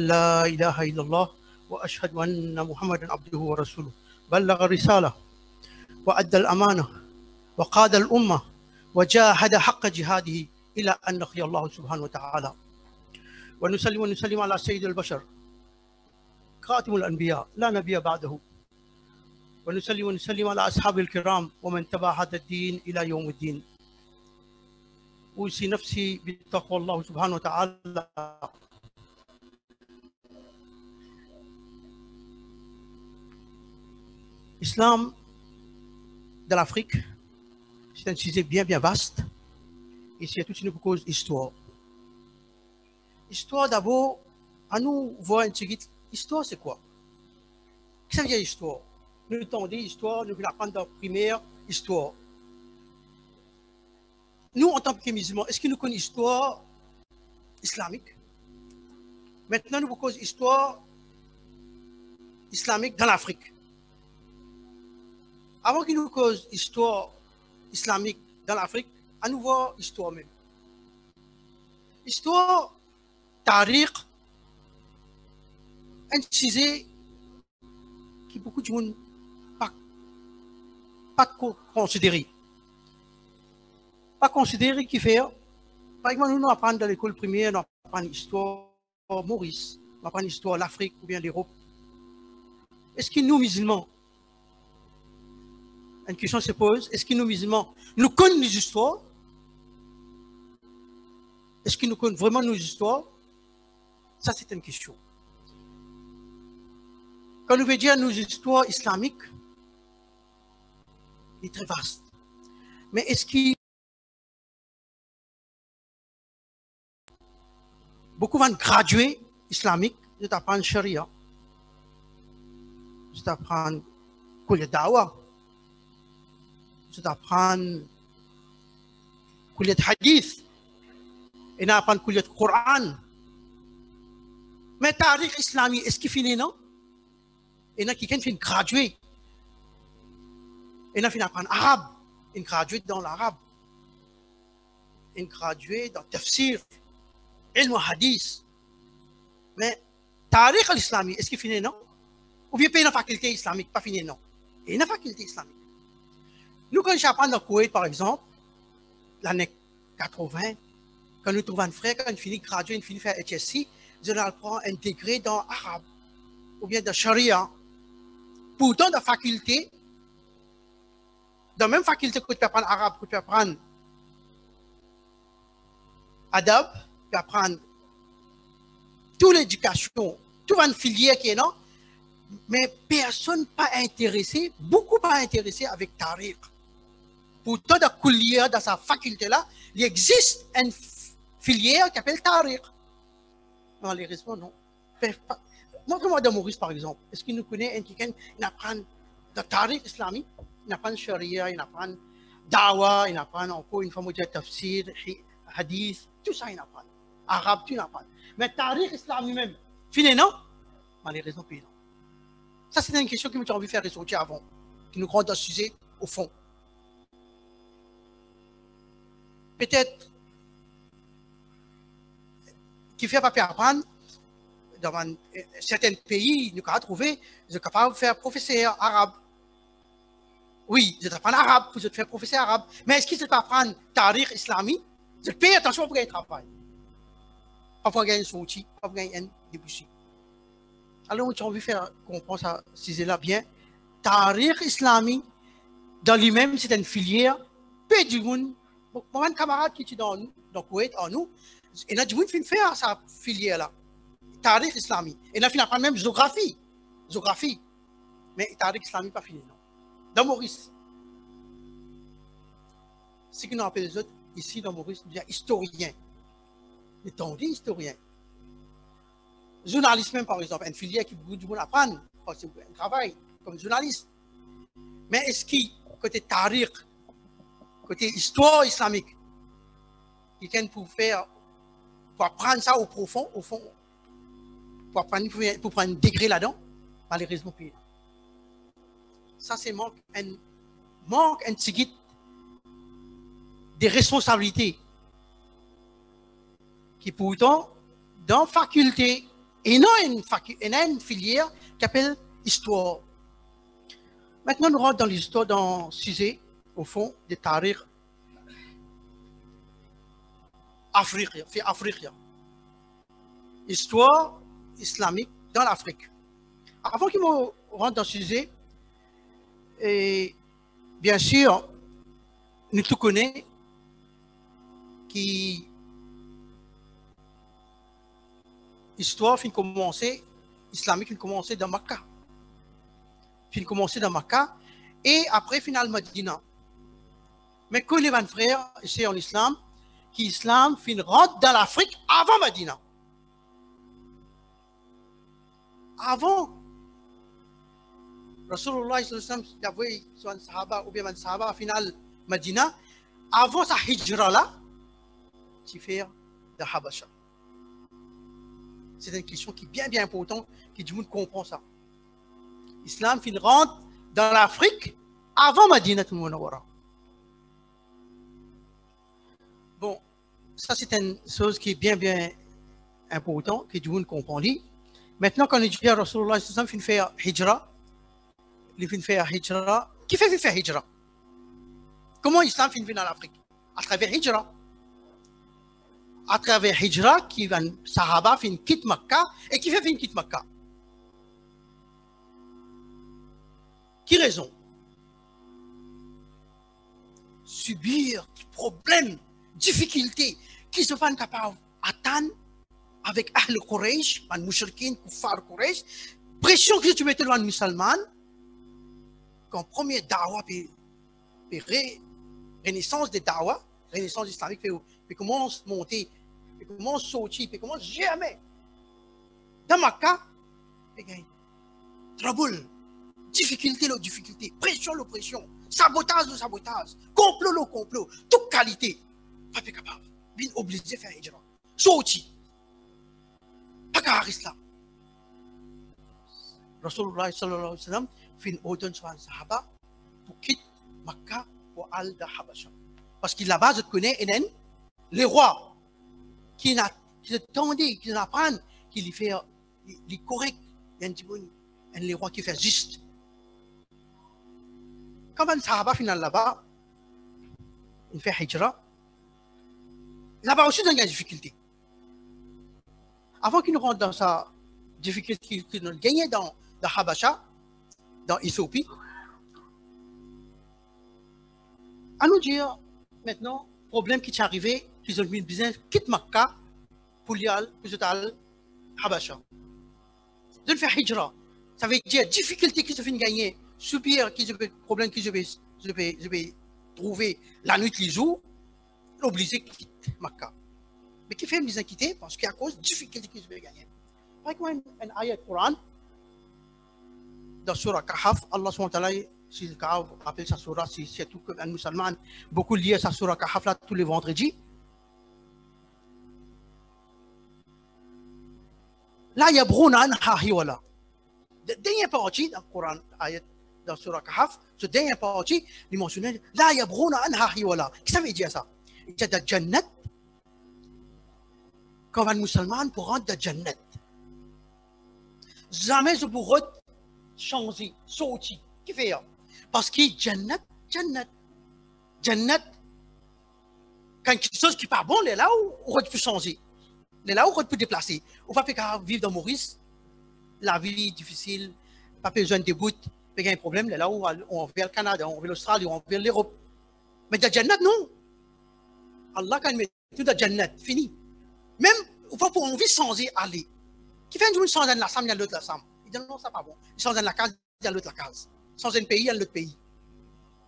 لا إله إلا الله وأشهد أن محمدا عبده ورسوله بلغ الرسالة وأدى الأمانة وقاد الأمة وجاهد حق جهاده إلى أن لقي الله سبحانه وتعالى. ونسلم على سيد البشر خاتم الأنبياء لا نبي بعده. ونسلم على أصحاب الكرام ومن تبع هذا الدين إلى يوم الدين. أوصي نفسي بتقوى الله سبحانه وتعالى. L'islam de l'Afrique, c'est un sujet bien vaste et c'est toute une cause histoire. Histoire d'abord, à nous voir un petit histoire c'est quoi? Qu'est-ce que ça veut dire histoire? Nous entendons histoire, nous voulons apprendre dans la primaire, histoire. Nous, en tant que musulmans, est-ce que nous connaissons l'histoire islamique? Maintenant, nous connaissons l'histoire islamique dans l'Afrique. Avant qu'il nous cause l'histoire islamique dans l'Afrique, à nous voir l'histoire même. Histoire, tariq, un sujet qui beaucoup de monde pas considéré. Pas considéré qui fait. Par exemple, nous apprenons dans l'école primaire, nous apprenons l'histoire Maurice, nous apprenons l'histoire de l'Afrique ou bien l'Europe. Est-ce que nous, musulmans, une question se pose, est-ce que nous, musulmans, nous connaissons les histoires? Est-ce que nous connaissons vraiment nos histoires? Ça, c'est une question. Quand nous veut dire nos histoires islamiques, il est très vaste. Mais est-ce que beaucoup vont graduer islamique, je t'apprends sharia, je t'apprends Kulia Dawa, je t'apprends Kulia Hadith, et n'apprends Kulia Coran. Mais tariq islamique, est-ce qu'il finit non? Et n'a qui finit gradué. Et n'a finit apprendre arabe, une graduée dans l'arabe, une graduée dans tafsir. Ilm hadith. Mais tariq islamique, est-ce qu'il finit non? Ou bien payer une faculté islamique, pas fini non. Et une faculté islamique. Nous, quand j'apprends dans le Koweït, par exemple, l'année 80, quand nous trouvons un frère, quand il finit gradué, il finit faire HSC, je apprends un degré dans l'arabe, ou bien dans sharia. Pourtant, dans la faculté, dans la même faculté que tu peux apprendre arabe, que tu peux apprendre adab, tu peux apprendre toute l'éducation, toute une filière qui est là, mais personne pas intéressé, beaucoup pas intéressé avec tariq. Pourtant, dans Kouliya, dans sa faculté-là, il existe une filière qui s'appelle tariq. Malheureusement, non. Montre-moi de Maurice, par exemple. Est-ce qu'il nous connaît quelqu'un qui apprend le tariq islamique, il apprend sharia, il apprend dawa, il apprend encore une fois, tafsir, hadith, tout ça, il apprend. Arabe, tout il apprend. Mais tariq islamique même, fini, non? Malheureusement, puis non. Ça, c'est une question que j'ai envie de faire ressortir avant, qui nous rend dans le sujet au fond. Peut-être qui fait pas apprendre dans certains pays, nous avons trouvé, nous sommes capables de faire professeur arabe. Oui, je apprends arabe pour faire professeur arabe. Mais est-ce qu'ils ne peuvent pas apprendre tariq islamique? Je paye attention pour gagner un travail. Pas pour gagner un outil, pas pour gagner un débouché. Alors, j'ai envie de faire comprendre ça, si là bien. Tariq islamique, dans lui-même, c'est une filière. Peu du monde. Mon camarade qui est dans le Koweït, en nous, il a du monde qui fait faire sa filière-là. Tariq islamique. Et là, il apprend même géographie. Mais tariq islamique, pas fini, non. Dans Maurice, ce que nous appelons les autres, ici, dans Maurice, nous disons historien. Mais on dit historien. Journaliste même, par exemple, une filière qui beaucoup de monde apprendre, parce que c'est un travail comme journaliste. Mais est-ce qu'il, côté tariq, côté histoire islamique, quelqu'un pour apprendre ça au profond, au fond, pour prendre un degré là-dedans, malheureusement, puis ça, c'est manque un petit des responsabilités qui pourtant, dans la faculté il y a une filière qui s'appelle Histoire. Maintenant, nous rentrons dans l'histoire, dans le sujet, au fond, des tariq africains. Histoire islamique dans l'Afrique. Avant qu'il me rentre dans le sujet, et bien sûr, nous tout connaissons qui histoire fin commencer islamique fin commencer dans Makkah. Fin commencer dans Makkah et après finalement Medina. Mais que les frères ici en islam, qui islam fin rentre dans l'Afrique avant Medina. Avant Rasulullah sallallahu alayhi wa sallam, sahaba ou bien un sahaba final Medina, avant sa hijra là, qui fait de Habasha. C'est une question qui est bien importante, que tout le monde comprend ça. L'islam fin rentre dans l'Afrique avant Medina tout le monde. Bon, ça c'est une chose qui est bien importante, que tout le monde comprend. Maintenant, quand on dit à Rasulullah sallallahu alayhi wa sallam, fin faire hijra, il fin faire hijra. Qui fait faire hijra? Comment l'islam fin dans l'Afrique? À travers hijra. À travers hijra, qui va sahaba fin quitte Makkah et qui fait fin quitte Makkah. Qui raison? Subir des problèmes, difficultés qui se font capables d'atteindre avec Ahl Quraysh, les mouchriquins, kuffar Quraysh, pression que tu mettais dans les musulmans, comme premier da'wah, renaissance des da'wah, renaissance islamique, puis commence à monter, puis commence à sortir, puis commence jamais. Dans Makkah, trouble, difficulté, pression, sabotage, complot, toute qualité, pas capable, bien obligé de faire hijra, sortir. Pas qu'à l'islam. Rasulullah sallallahu alayhi wa sallam fin ordonne sur un sahaba pour quitter Makkah pour aller à Habasha. Parce que là-bas, je connais les rois qui attendaient, qui apprennent, qui les fait les corrects, les rois qui font juste. Quand un sahaba final là-bas, il fait hijra, là-bas aussi, il y a des difficultés. Avant qu'il nous rentre dans sa difficulté qu'il a gagné dans Habasha, dans Éthiopie, à nous dire maintenant, problème qui est arrivé, qu'ils ont mis besoin quitte Makkah pour y aller, Habasha. De faire hijra, ça veut dire difficulté qu'ils ont gagner, subir problème qu'ils ont trouver la nuit, les jours, obligé de quitter Makkah. Mais qui fait besoin quitter parce qu'à cause de difficultés qu'ils ont gagner. Par exemple, un ayat Coran dans Surah Kahf, Allah subhanahu wa ta'ala, si le Kahf appelle sa surah, c'est tout comme un musulman, beaucoup lié à sa Surah Kahf là tous les vendredis. Là, il y a Brunan Hahiwala. La dernière partie dans le Coran, ayat dans Surah Kahf, cette dernière partie, il mentionne là, il y a Brunan Hahiwala. Qu'est-ce que ça veut dire ça? Il y a de Jannat. Comme un musulman pour rentrer dans Jannat. Jamais je pourrais changer, sortir. Qui fait ça? Parce que Jannat, quand quelque chose qui n'est pas bon, il est là où on peut changer. Il est là où on peut déplacer. On ne peut pas vivre dans Maurice, la vie est difficile, pas besoin de bout, il y a un problème, il est là où on va vers le Canada, on va vers l'Australie, on va vers l'Europe. Mais dans Jannat, non. Allah, quand il met tout dans Jannat, fini. Même, on va pour envie de changer, aller. Qui fait un jour, il change dans la Sam, il y a l'autre la Sam. Il dit non, ça pas bon. Il change dans la case, il y a l'autre la case. Il change dans un pays, il y a l'autre pays.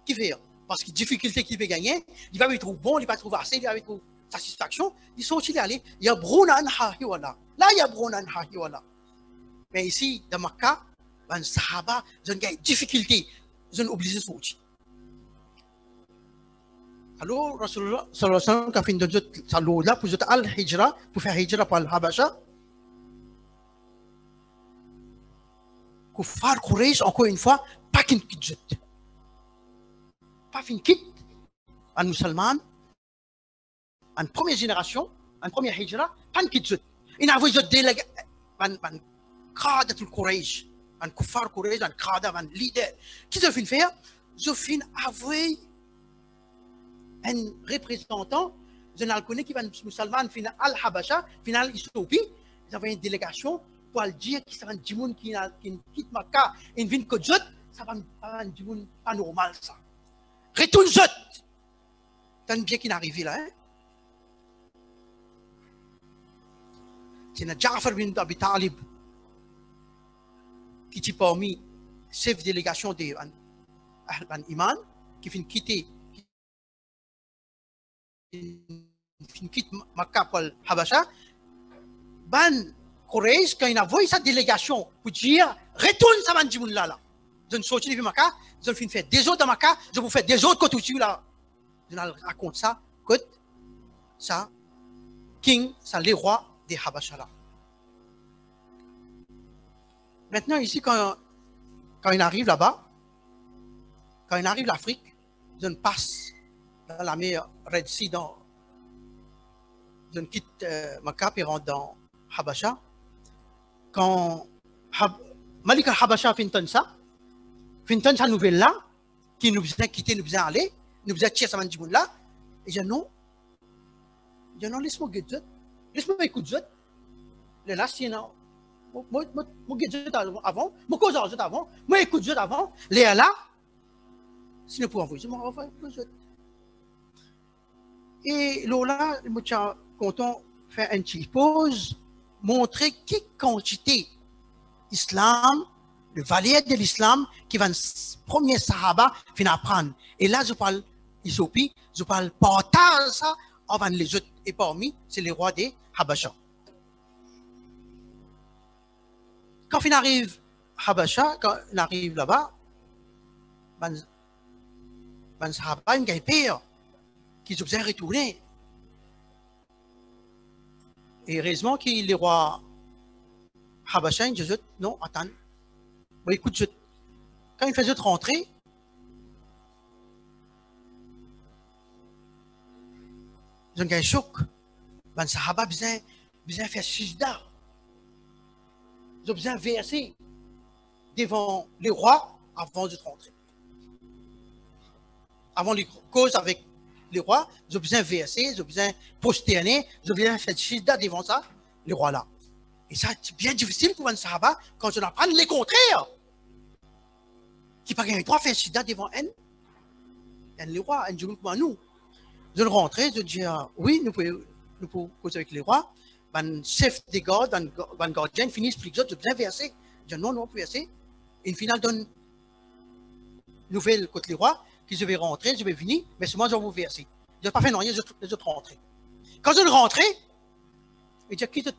Qui fait? Parce que difficulté qu'il veut gagner, il va trouver bon, il va trouver assez, il va trouver satisfaction. Il sont aussi allés. Il y a Brunan Hahiwala. Là, il y a Brunan Hahiwala. Mais ici, dans Makkah, les Sahaba, ils ont des difficultés. Ils ont obligé de sortir. Alors, Rasulullah sallallahu alayhi wa sallam, quand il donne sa loi pour al-hijra, pour faire hijra pour al-Habasha, Kuffar Quraysh, encore une fois, pas qu'une quitte. Pas qu'une quitte, un musulman, une première génération, une première hijra, pas une quitte. Il a envoyé des من قادة القريش من كفار قريش من قادة من leader qui se fin faire je fin avouer un représentant je ne le connais qui va musulman final al-Habasha final Éthiopie ils avaient une délégation pour le dire qui ça va du monde qui quitte Makka et vient que zot ça va du monde pas normal ça retourne zot t'as bien qui n'arrive là hein c'est Ja'far bin Abi Talib qui est parmi chef de délégation de Iman qui finit quitter Makkah pour le Habasha ban Quraysh quand il a vu sa délégation pour dire retourne ça man djimoun là je ne sortis de Makkah je finis faire des autres à Makkah je vous fais des autres côté dessus là je raconte ça côté ça king ça les rois des Habasha là. Maintenant, ici, quand il arrive là-bas, quand il arrive l'Afrique, je ne passe dans la mer Red Sea, je ne quitte Makkah et rentre dans Habasha. Quand Malik al-Habasha finit ça nouvelle-là, qui nous faisait quitter, nous faisait aller, nous faisait tirer sa mandibule là, et je dis non, laisse-moi guetter, laisse-moi écouter, les là, c'est non. Moi guetter avant, moi cause avant, moi écoute avant, les là, si nous pouvons envoyer, je m'en envoie. Et là, je suis content de faire une petite pause, montrer quelle quantité l'islam, le valeur de l'islam, qui va premier Sahaba, finir apprendre. Et là, je parle Éthiopie, je parle partage ça avant les autres. Et parmi, c'est les rois des Habasha. Quand il arrive Habasha, quand il arrive là-bas, ben Sahaba, il y a pire, qui se faisait retourner. Et heureusement que les rois Habasha, ils disent non, attends. Bon, écoute, quand ils faisaient rentrer, ils ont eu un choc. Ben Sahaba, besoin faire sujda. Ils ont besoin de verser devant les rois avant de rentrer. Avant les causes avec les rois, ils ont besoin de verser, ils ont besoin de prosterner, ils ont besoin de faire sujda devant ça, les rois là. Et ça, c'est bien difficile pour un Sahaba quand on apprend les contraires. Qui pas gagné droit à faire sujda devant elle. Les rois, un jour comme nous. Ils ont rentré, ils ont dit oui, nous pouvons causer avec les rois. Ben chef des gardes, ben gardien finit explique ça, tu bien versé. Je dis non, on peut verser. Et une finale donne nouvelle côté les rois, que je vais rentrer, je vais venir, mais c'est moi je vais vous verser. Je n'ai pas fait non, je vais rentrer. Quand je rentré, il dit qui te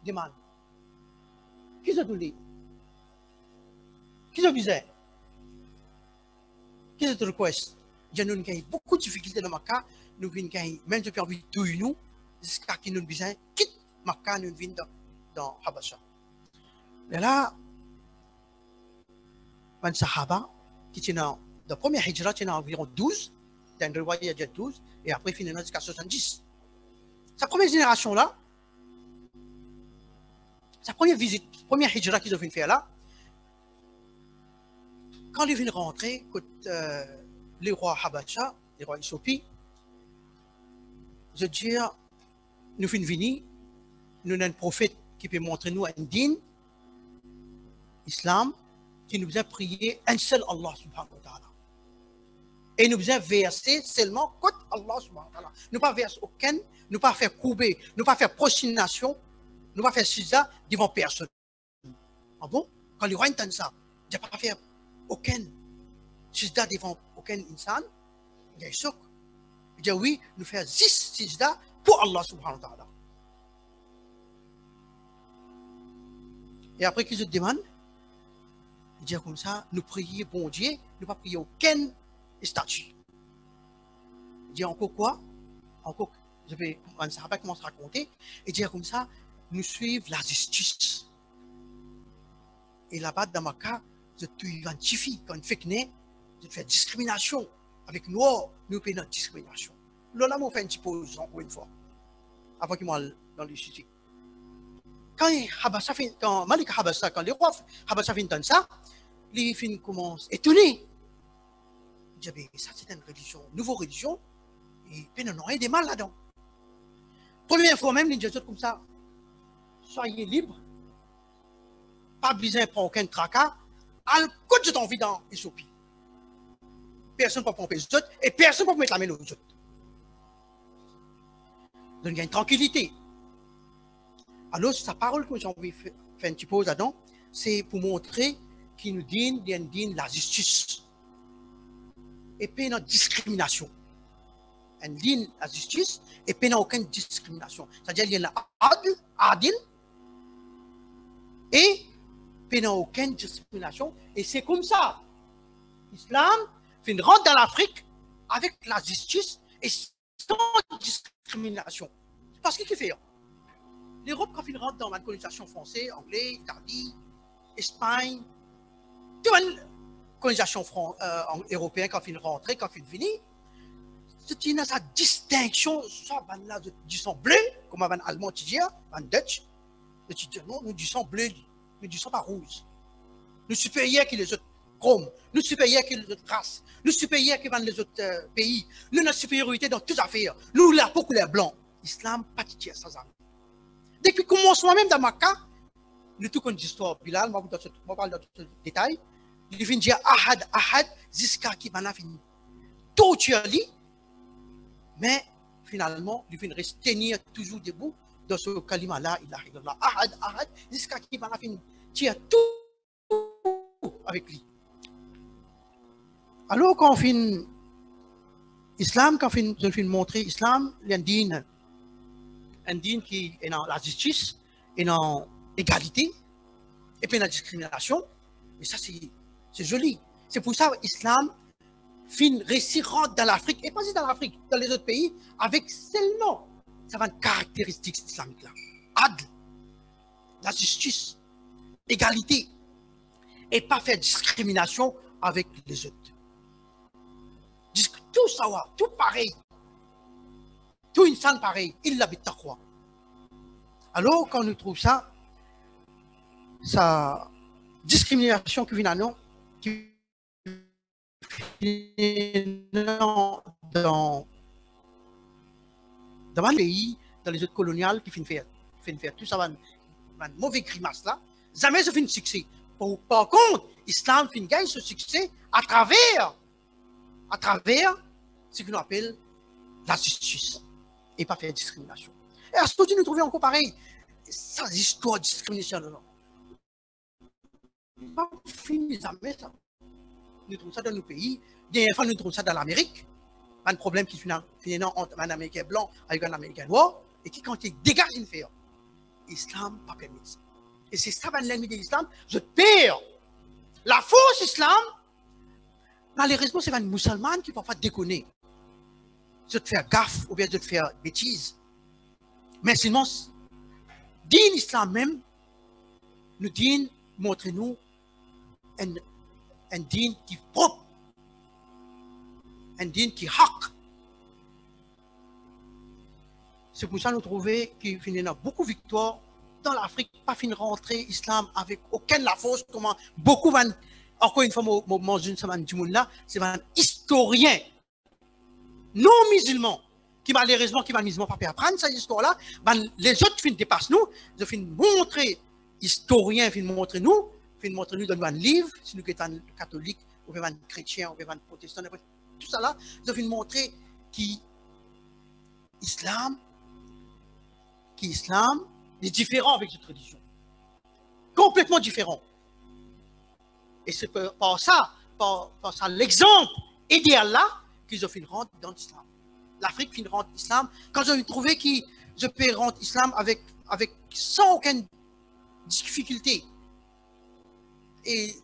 demande? Qui te donne? Qui te disait? Qui te request? Je nous avons beaucoup de difficultés dans Makkah, nous avons même depuis envie de tout nous. Jusqu'à ce que nous besoin quitte Makkah, nous venons dans Habasha. Et là, un Sahaba qui était dans la première hijra, qui était environ 12, dans le riwaya il y a 12, et après finalement jusqu'à 70. Sa première génération là, sa première visite, première hijra qu'ils ont fait faire là, quand ils viennent rentrer, les rois Habasha, les rois Éthiopie, je veux dire, nous finissons venir, nous avons un prophète qui peut montrer nous un din, islam, qui nous a prié un seul Allah subhanahu wa ta'ala. Et nous avons versé seulement contre Allah subhanahu wa ta'ala. Nous pas verser aucun, nous pas faire courber, nous pas faire prosternation, nous pas faire sida devant personne. Ah bon? Quand les rois entendent ça, ils ne pas faire aucun sida devant aucun insan, il y a un choc. Il dit oui, nous faisons 10 sida pour Allah subhanahu wa ta'ala. Et après qu'ils se demandent, il dit comme ça, nous prions bon Dieu, nous ne pas prier aucun statut. Il dit encore quoi? Encore, un Sahaba commence à raconter, et dit comme ça, nous suivons la justice. Et là-bas, dans Makkah, je t'identifie quand on fait que je fais discrimination. Avec nous, nous faisons notre discrimination. Là, on fait une petite pause, encore une fois, avant qu'il m'aille dans le sujet. quand Malik Habassa, quand les rois Habassa finissent ça, les filles commencent à étonner. Ils disent, ça c'est une religion, une nouvelle religion, et puis non, il y a des mal là-dedans. Première fois même, ils disent comme ça, soyez libres, pas besoin de prendre aucun tracas, à le coup de ton vie dans l'Éthiopie. Personne ne peut pomper les autres, et personne ne peut mettre la main aux autres. Donc il y a une tranquillité. Alors, sa parole que j'ai envie de faire un petit pause là-dedans, c'est pour montrer qu'il nous donne la justice. Et puis, notre discrimination. Il dit la justice, et puis, il n'y a aucune discrimination. C'est-à-dire, il y a adil, et puis, il n'y a aucune discrimination. Et c'est comme ça. L'islam rentre dans l'Afrique avec la justice et sans discrimination. Parce qu'il fait. L'Europe, quand il rentre dans la colonisation française, anglais, Italie, Espagne, toute la colonisation européenne, quand il rentre, quand il vient, il a sa distinction, soit du sang bleu, comme un allemand qui dit, un Dutch, non, nous disons bleu, nous disons pas rouge. Nous supérieurs que les autres chromes, nous supérieurs que les autres races, nous supérieurs que les autres pays, nous avons supériorité dans toutes affaires. Nous, la peau couleur blanc. L'islam, pas de tiers sans armes. Depuis le commencement même dans ma cas, nous tout connaissons l'histoire Bilal, je parle dans ce détail, il vient dire ahad, jusqu'à qui m'a fini. Tout tuer, mais finalement, il vient rester tenir toujours debout dans ce kalima-là, il arrive là, ahad, jusqu'à qui m'a fini. Tu as tout avec lui. Alors, quand on fait l'islam, quand on fait montrer l'islam, il y a un dîne qui est dans la justice, et dans l'égalité, et puis dans la discrimination. Et ça, c'est joli. C'est pour ça que l'islam rentre dans l'Afrique, et pas juste dans l'Afrique, dans les autres pays, avec seulement ça va une caractéristique islamique là. Adl, la justice, égalité, et pas faire discrimination avec les autres. Tout savoir, tout pareil. Tout insan pareil, il l'habite à quoi. Alors, quand on trouve ça, sa discrimination qui vient dans le pays, dans les autres coloniales qui finissent faire tout ça, une mauvaise grimace là, jamais ça fait un succès. Par contre, l'islam gagne ce succès à travers ce qu'on appelle la justice. Et pas faire discrimination. Et à ce moment, nous trouvons encore pareil. Ça, l'histoire de discrimination, non. Pas fini jamais ça. Nous trouvons ça dans nos pays. Des fois, nous trouvons ça dans l'Amérique. Un problème qui finit entre un Américain blanc avec un Américain noir. Et qui, quand il dégage une affaire, l'islam pas permis ça. Et c'est ça, l'ennemi de l'islam. Je perds la force islam. Malheureusement, c'est un musulman qui parfois déconner. De te faire gaffe ou bien de te faire bêtise. Mais sinon, din l'islam même, nous din, montrez-nous un din qui est propre, un din qui est haq. C'est pour ça que nous trouvons qu'il y a beaucoup de victoires dans l'Afrique, pas fin rentrer l'islam avec aucune la force, comment beaucoup van, encore une fois, c'est un historien non musulmans, qui malheureusement, qui malheureusement pas apprendre cette histoire-là, les autres fin dépassent nous, ils fin montrer, historiens fin montrer nous dans un livre, si nous sommes catholiques, ou bien chrétiens, ou bien protestants, tout ça là, ils fin montrer qu'Islam est différent avec cette religion. Complètement différent. Et c'est par ça, l'exemple idéal là, qu'ils ont fait rentrer dans l'islam. L'Afrique fait rentrer l'islam. Quand j'ai trouvé qu'ils peux rentrer l'islam avec sans aucune difficulté. Et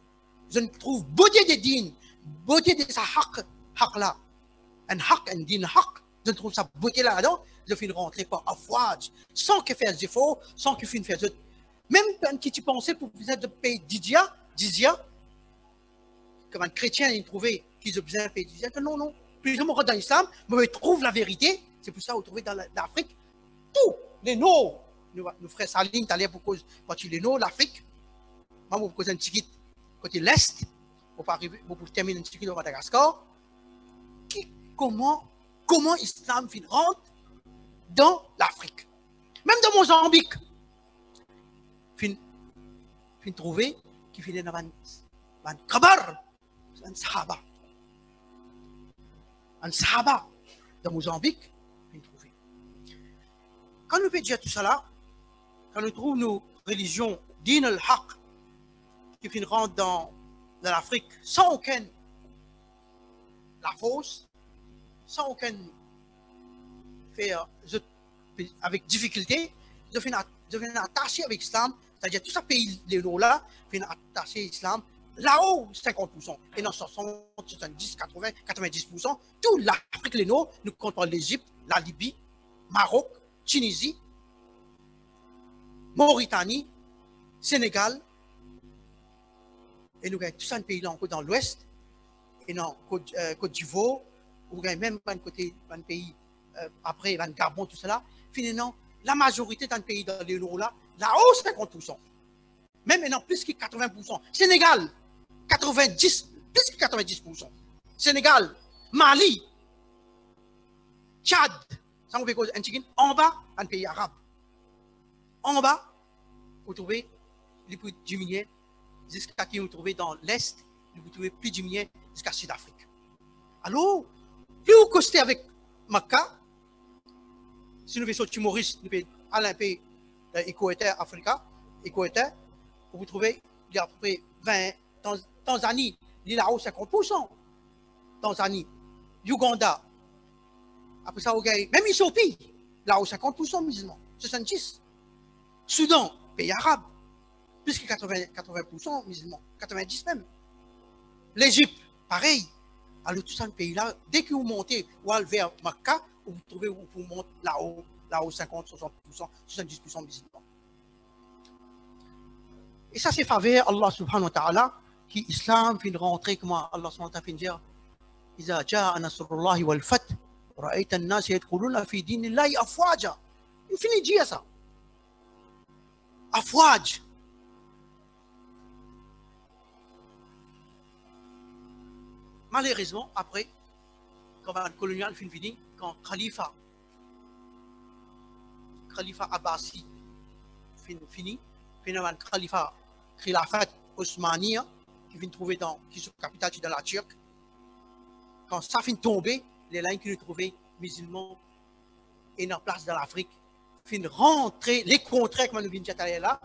je trouve beauté des dînes, beauté de sa haq là. Un dîne haq. Je trouve sa beauté là-dedans. Je fais rentrer par affouage, sans que faire des efforts, sans que faire des autres. Même quand tu pensais pour vous de payer Dizia, comme un chrétien, il trouvait qu'ils ont besoin de payer Dizia. Non. Plus on rentre dans l'islam, mais on trouve la vérité. C'est pour ça qu'on trouve dans l'Afrique tous les noms nous frères Saline, t'allais pour cause partie l'Afrique. Moi, pour cause un petit côté l'Est, pour arriver, pour terminer un petit au Madagascar. Comment l'islam rentre dans l'Afrique? Même dans Mozambique, fin trouver qui finit dans un kabar, un sahaba dans Mozambique, fin trouver. Quand nous faisons tout ça là, quand nous trouvons nos religions din al-haq qui rentrent dans l'Afrique sans aucune la fausse, sans aucun faire avec difficulté, je viens attacher avec l'islam, c'est-à-dire tout ce pays là, viennent attacher l'islam là-haut 50%, et dans 60, 70, 80, 90%, toute l'Afrique nous comptons l'Égypte, la Libye, Maroc, Tunisie, Mauritanie, Sénégal, et nous avons tout ça un pays là encore dans l'ouest, et dans Côte d'Ivoire, ou même un côté un pays après un Gabon, tout cela, finalement, la majorité d'un pays dans les là, là-haut 50%. Même maintenant plus que 80%. Sénégal, 90, plus que 90%. Sénégal, Mali, Tchad, ça on fait cause en bas, un pays arabe. En bas, vous trouvez les plus diminués jusqu'à qui vous trouvez dans l'Est, vous trouvez plus diminués jusqu'à Sud-Afrique. Alors, plus vous costez avec Makkah, si nous faisons Maurice, nous faisons à un pays équateur Africa, équateur, vous trouvez, il y a à peu près 20, Tanzanie, il est là-haut 50%. Tanzanie, Uganda, après ça, même Éthiopie, là-haut 50% musulmans, 70. Soudan, pays arabe, plus que 80% musulmans, 90 même. L'Égypte, pareil. Alors, tout ça, le pays-là, dès que vous montez vers Makkah, vous trouvez où vous montez là-haut 50, 60%, 70% musulmans. Et ça, c'est faveur Allah subhanahu wa ta'ala, qui islam fin rentrer, comment Allah subhanahu wa ta'ala fin dire, إذا جاء نصر الله والفتح رأيت الناس يدخلون في دين الله أفواجا. Il finit de dire ça. Afwaj. Malheureusement, après, quand le colonial fini, quand Khalifa Abbasi fini, finalement Khalifa Khilafat Osmania, qui vient trouver qui est capitale dans la Turque, quand ça finit tomber, les lignes qui nous trouvaient musulmans et en place dans l'Afrique, finit rentrer, les contraires comme nous venons de dire là,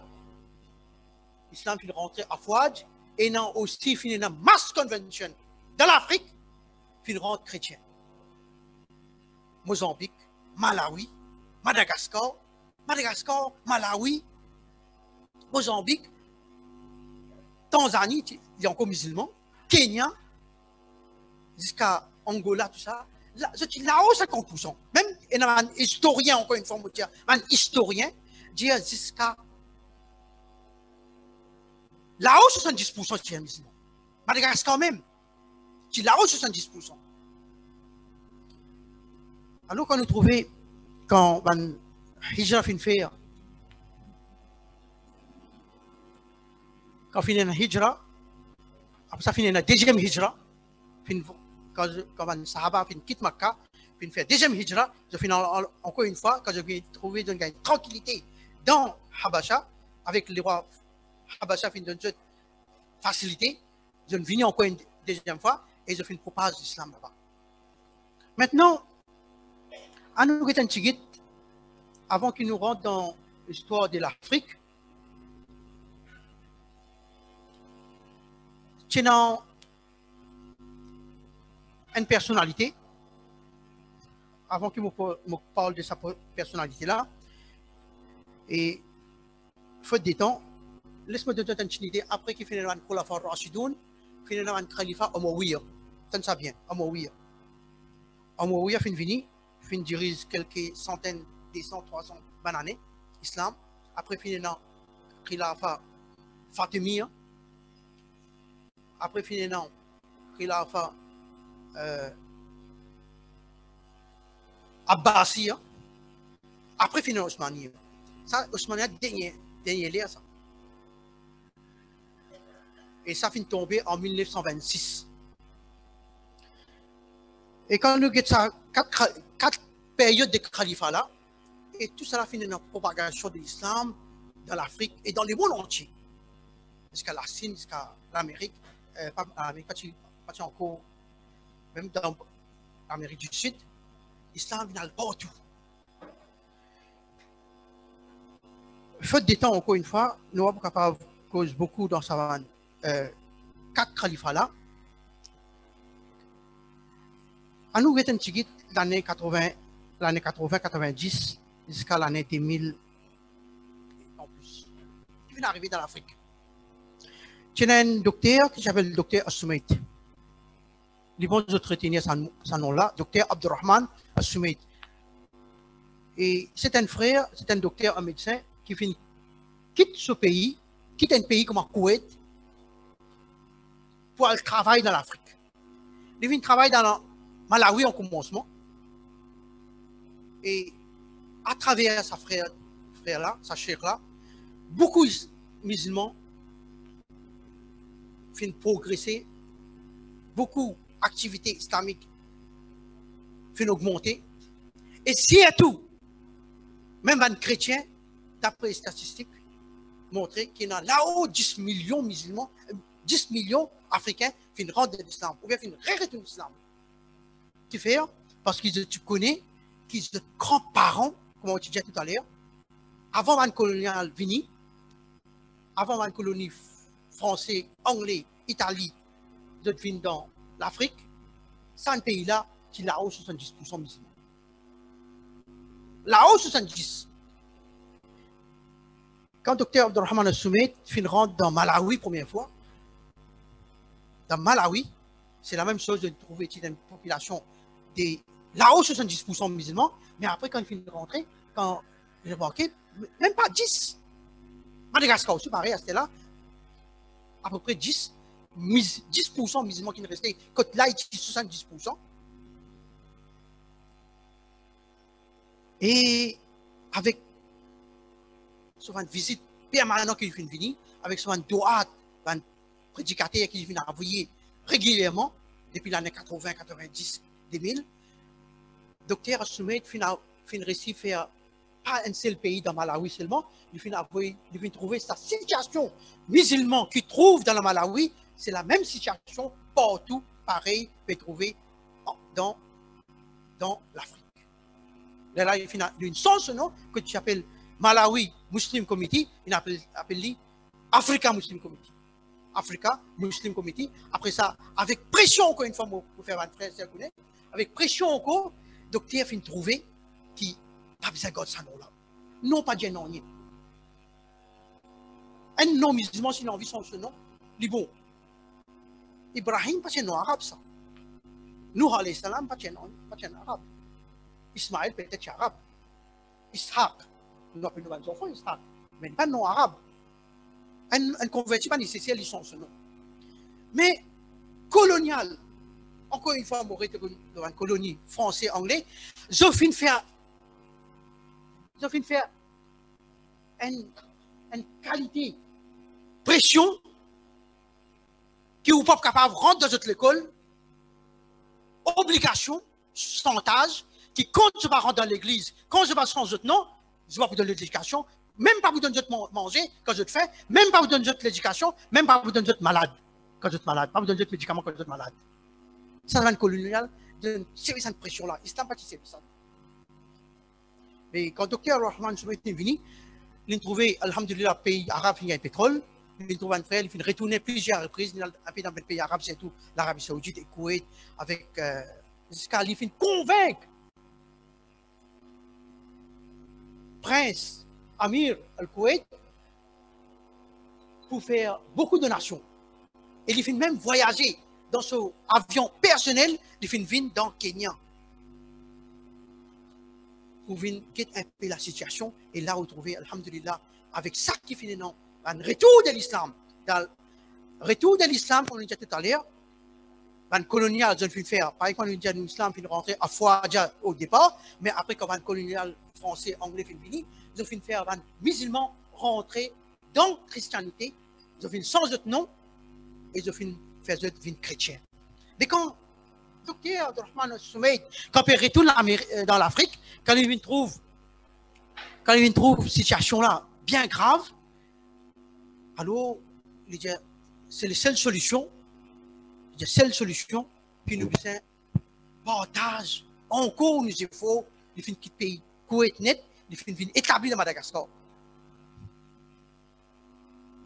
l'islam finit rentrer à Fouad, et non aussi finit dans mass convention dans l'Afrique, finit rentrer chrétien. Mozambique, Malawi, Madagascar, Malawi, Mozambique, Tanzanie, il y a encore musulmans, Kenya, jusqu'à Angola, tout ça. Là-haut, 50%. Même un historien, encore une fois, un historien, dit jusqu'à là-haut, 70% c'est musulman. Madagascar même, c'est là-haut, 70%. Alors, quand nous trouvons, quand Hijra fin faire, quand finit la Hijra, après ça finit la deuxième Hijra, quand un Sahaba quitte Makkah, puis fait deuxième hijra, je finis encore une fois, quand je viens trouver une tranquillité dans Habasha, avec les rois Habasha, fin d'une facilité, je viens encore une deuxième fois, et je finis propage l'islam là-bas. Maintenant, à nous avant qu'il nous rentre dans l'histoire de l'Afrique, tenant une personnalité, avant qu'il me parle de sa personnalité-là, et faute des temps, laisse-moi te donner une idée, après qu'il finit un Khulafa Rashidoun, finit un Khalifa Omawiya, ça ça bien, Omawiya. Omawiya fin dirige quelques centaines, des 100, 300 années, islam, après finit un Khilafa Fatimiya, après finit un Khilafa Abbasiya, après finir Osmaniya. Ça, Osmanien, dernier l'air, ça. Et ça finit tomber en 1926. Et quand nous avons ça, quatre périodes de califat là, et tout ça finit dans la propagation de l'islam dans l'Afrique et dans le monde entier. Jusqu'à la Chine, jusqu'à l'Amérique, pas encore, même dans l'Amérique du Sud, l'islam vient partout. Faute de temps, encore une fois, nous sommes capables de causer beaucoup dans sa quatre califats là. À nous, c'est un petit l'année 80-90 jusqu'à l'année 2000 en plus. Il vient d'arriver dans l'Afrique. Il y a un docteur qui s'appelle le docteur Assoumeid. Les bons autres retenir son nom-là, docteur Abdurrahman Assoumeid. Et c'est un frère, c'est un docteur, un médecin qui quitte ce pays, quitte un pays comme le Koweït pour aller travailler dans l'Afrique. Il vient travailler dans le Malawi en commencement. Et à travers sa frère-là, sa chère-là, beaucoup de musulmans font progresser, beaucoup d'activités islamiques font augmenter. Et surtout, même les chrétiens, d'après les statistiques, montrent qu'il y a là-haut 10 millions de musulmans, 10 millions d'Africains qui rentrent dans l'islam, ou bien qui retournent dans l'islam. Tu fais parce que tu connais qu'ils sont grands-parents, comme on disait tout à l'heure, avant la coloniale vini, avant la colonie français, anglais, Italie, ils viennent dans l'Afrique, c'est un pays-là qui est là-haut 70% musulmans. Là-haut 70%. Quand le docteur Abdurrahman Assoumeid rentre dans Malawi première fois, dans Malawi, c'est la même chose de trouver une population de là-haut 70% musulmans, mais après quand il finit de rentrer, quand il est remarqué, même pas 10. Madagascar aussi, pareil, c'était là, à peu près 10% musulmans qui ne restaient, quand là, il dit 70%. Et avec souvent une visite permanente qu'il vient venir, avec souvent une doigt, un prédicateur qui vient envoyer régulièrement, depuis l'année 80, 90, 2000, docteur Assoumeid fin réussi faire pas un seul pays dans Malawi seulement, il vient trouver sa situation musulman qu'il trouve dans le Malawi, c'est la même situation partout, pareil, peut trouver dans l'Afrique. Là, il y a une source que tu appelles Malawi Muslim Committee, il appelle Africa Muslim Committee. Africa Muslim Committee. Après ça, avec pression encore une fois, pour faire un frère, avec pression encore, le docteur fin trouver qui pas besoin de ça là. Non, pas de non. Un non musulman, s'il a envie de ce nom, il bon. Ibrahim, pas de nom arabe ça. Nuh alayhi salam, pas de nom arabe. Ismaël peut-être arabe. Ishaq, nous appelons nos enfants Ishaq, mais pas de nom arabe. Un converti pas nécessaire licence non. Mais colonial, encore une fois, on dans une colonie français anglais, je finis faire une qualité pression qui n'est pas capable de rentrer dans notre école, obligation, chantage, qui quand je vais rentrer dans l'église, quand je vais sans autre nom, je vais vous donner l'éducation, même pas vous donner de manger quand je te fais, même pas vous donner de l'éducation, même pas vous donner de malade quand je te malade, pas vous donner de médicaments quand je te malade. Ça va être colonial, de service de pression là. Islam pas de service. Mais quand le docteur Rahman Assoumeid est venu, il a trouvé, alhamdulillah, le pays arabe qui a le pétrole. Il a trouvé un frère, il a retourné plusieurs reprises dans le pays arabe, c'est tout, l'Arabie Saoudite et le Koweït, avec jusqu'à il a convaincre Prince Amir al-Koweït pour faire beaucoup de donations. Et il a même voyager dans son avion personnel, il a venir dans le Kenya. Pour venir un peu la situation et là retrouver, alhamdulillah, avec ça qui finit dans un retour de l'islam. Dans le retour de l'islam, comme on l'a dit tout à l'heure, Van colonial, je ne faire. Par exemple, l'islam fin rentrer à Fouadja au départ, mais après, quand van colonial français, anglais fin fini, ils ont fin faire van musulmans rentrer dans la christianité, ils ont fin sans autre nom, et ils ont fin faire autre vin chrétien. Mais quand docteur Abdurrahman Soumeid, quand il retourne dans l'Afrique, quand il trouve situation là bien grave, alors il dit c'est la seule solution. La seule solution, puis nous disons partage. Encore, nous il faut, il faut quitter le pays, Koweït net, il faut venir établir dans Madagascar.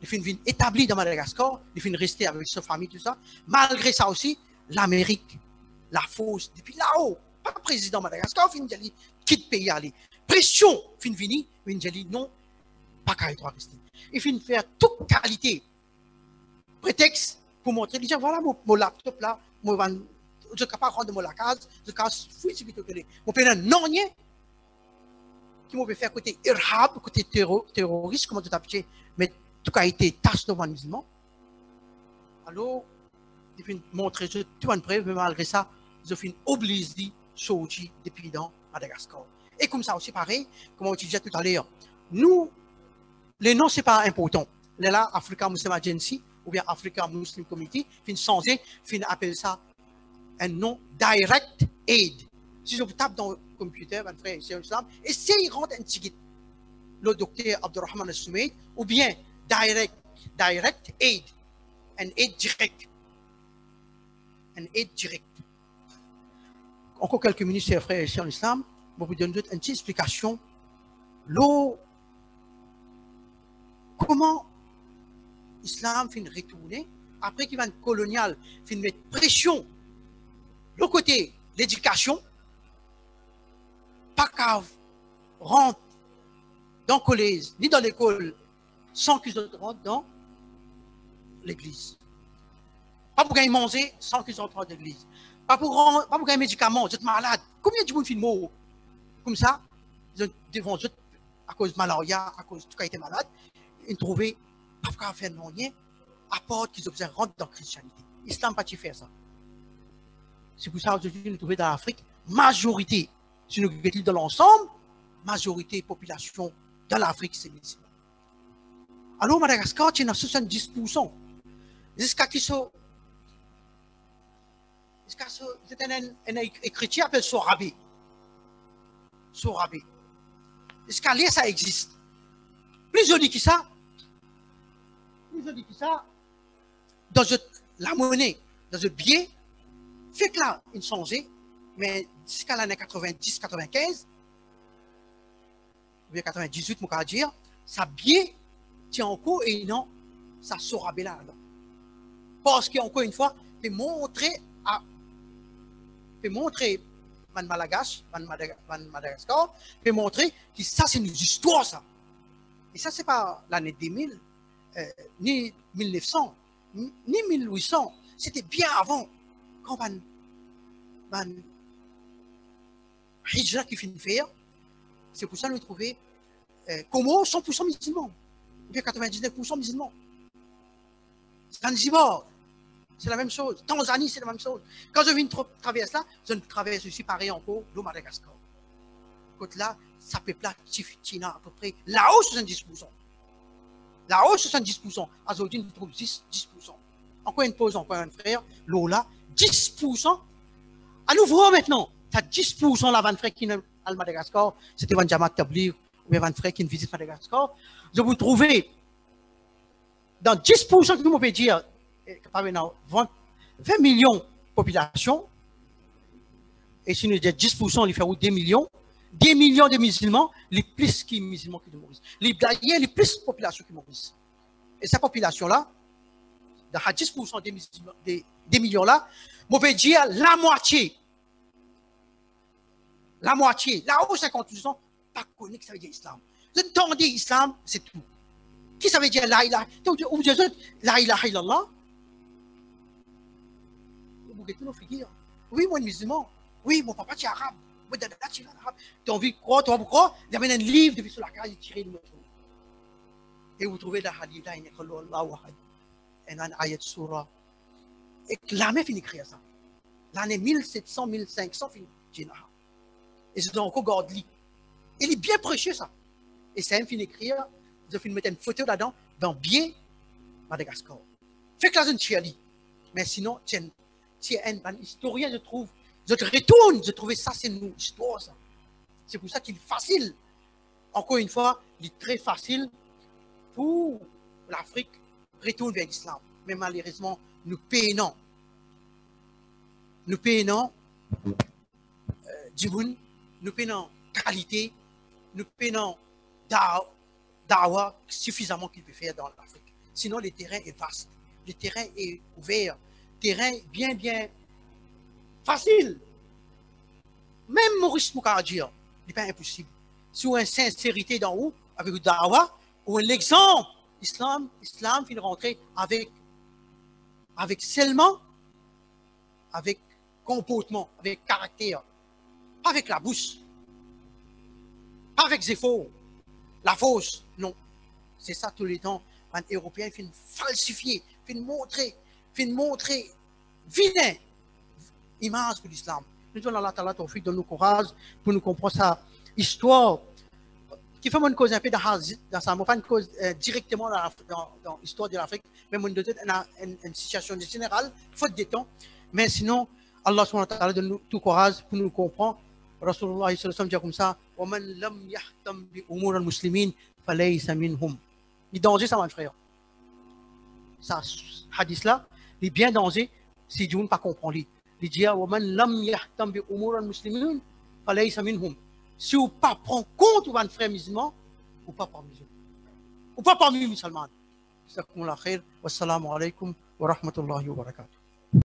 Il faut venir établir dans Madagascar, il faut rester avec sa famille, tout ça. Malgré ça aussi, l'Amérique, la force, depuis là-haut, pas président de Madagascar, il faut quitter le pays, aller. Pression, il faut venir, il faut dire non, pas qu'à être resté. Il faut faire toute qualité. Prétexte pour montrer, déjà voilà mon laptop là, je ne suis pas rendre mon case, je suis fouille sur le télé. Je peux non rien qui m'a faire côté irhab, côté terroriste, comment tu t'appelles, mais tout a été tâche de musulman. Alors, il faut montrer tout en preuve, mais malgré ça, je suis obligé de sortir depuis dans Madagascar. Et comme ça aussi, pareil, comme on disait tout à l'heure, nous, les noms, ce n'est pas important. Là, Africa Muslim Agency, ou bien Africa Muslim Committee, fin changer, fin appeler ça un nom Direct Aid. Si je vous tape dans le computer, mon frère, c'est l'islam, essayez de rentrer un ticket, le docteur Abdurrahman Al-Soumeid, ou bien Direct Aid, un aide direct. Un aide direct. Encore quelques minutes, chers frères et sœurs en islam, je vais vous donner une petite explication. Comment l'islam fin retourner, après qu'il va être colonial, fin mettre pression, le côté l'éducation, pas qu'à rentrer dans le collège, ni dans l'école, sans qu'ils rentrent dans l'église. Pas pour gagner manger sans qu'ils rentrent dans l'église. Pas pour gagner médicaments, vous êtes malade. Combien de gens filment comme ça, devant eux, à cause de malaria, à cause de tout cas été malade, ils trouvaient pas pour faire non rien, à part qu'ils observent rentrer dans la christianité. L'islam n'a pas fait ça. C'est pour ça qu'aujourd'hui, nous trouvons dans l'Afrique, majorité, si nous regardons dans l'ensemble, majorité population dans l'Afrique, c'est musulman. Alors, Madagascar, il y a 70%. Jusqu'à qui sont. C'est un écriture qui appelle Sorabi. Sorabi. Jusqu'à là, ça existe. Plus joli que ça, dans la monnaie, dans le billet, fait que là, il changeait, mais jusqu'à l'année 90, 95, ou bien 98, on peut dire, ça billet tient encore et non, ça sera là. Parce qu'encore une fois, peut montrer Madagascar, peut montrer que ça, c'est une histoire, ça. Et ça, c'est pas l'année 2000, ni 1900, ni 1800. C'était bien avant. Quand Hijra qui finit de faire, c'est pour ça que nous trouvons Como 100% musulmans, ou bien 99% musulmans. Zanzibar, c'est la même chose. Tanzanie, c'est la même chose. Quand je viens de traverser là, je traverse aussi pareil encore le Madagascar. Côte là, ça peuple là, Tiftina à peu près, Laos 70%. Laos 70%. Aujourd'hui, nous trouvons 10%. Encore une pause, encore un frère, Lola, 10%. À nouveau maintenant, tu as 10% là, van frère qui est à Madagascar, c'était Van Jamat Tablir, ou bien van frère qui visite Madagascar. Je vous trouvez dans 10% que nous pouvons dire, 20 millions de population, et si nous disons 10%, il fait 2 millions, 10 millions de musulmans, les plus qui musulmans qui Maurice. Les Gaïens, les plus de population qui Maurice. Et cette population-là, dans 10% des millions là, on peut dire la moitié. La moitié, là-haut 50%, pas connu que ça veut dire islam. Vous entendez islam, c'est tout. Qui ça veut dire la ilaha illallah? La ilaha illallah? Oui, moi, musulman. Oui, mon papa, tu es arabe. Moi, dada, tu es arabe. Tu as envie de croire, tu as envie de croire? Il y avait un livre depuis sur la case, il tirait le métro. Et vous trouvez la hadith, il y a un ayat surah. Et la mère finit d'écrire ça. l'année 1700, 1500, et c'est encore gardé. Il est bien prêché ça. Et c'est un film écrire, je vais mettre une photo là-dedans, dans bien Madagascar. Fait que là, je ne suis allé. Mais sinon, si un historien, je trouve, je retourne, je trouvais ça, c'est une histoire, ça. C'est pour ça qu'il est facile. Encore une fois, il est très facile pour l'Afrique retourner vers l'islam. Mais malheureusement, nous payons. Nous payons du monde, nous payons qualité, nous payons dawa suffisamment qu'il peut faire dans l'Afrique. Sinon, le terrain est vaste, le terrain est ouvert, le terrain bien facile. Même Maurice Moukardia, il n'est pas impossible. Sur une sincérité d'en haut, avec le dawa, ou l'exemple, islam finit rentrer avec seulement, avec comportement, avec caractère, pas avec la bouche, pas avec des efforts, la fausse, non. C'est ça tous les temps. Un Européen fait falsifier, fait montrer vilain image pour l'islam. Nous donnons Allah Ta'ala tawfiq, donne-nous courage pour nous comprendre sa histoire. Qui fait une cause un peu dans ça, pas une cause directement dans l'histoire de l'Afrique, mais une situation générale, faute de temps. Mais sinon, Allah subhanahu wa ta'ala donne tout courage pour nous comprendre. Rasulullah sallallahu alayhi wa sallam dit comme ça, وَمَنْ لَمْ يَحْتَمْ بِأُمُورِ الْمُسْلِمِينَ فَلَيْسَ مِنْهُمْ. Il est danger ça, mon frère. Ça, hadith là, il est bien danger si Dieu ne pas comprendre. Il dit, وَمَنْ لَمْ يَحْتَمْ بِأُمُورِ الْمُسْلِمِينَ فَلَيْسَ مِنْهُمْ. Si vous ne pas prendre compte de votre frère musulman, ou pas parmi eux. Ou pas parmi les musulmans. Wassalamu alaikum wa rahmatullahi wa barakatuh.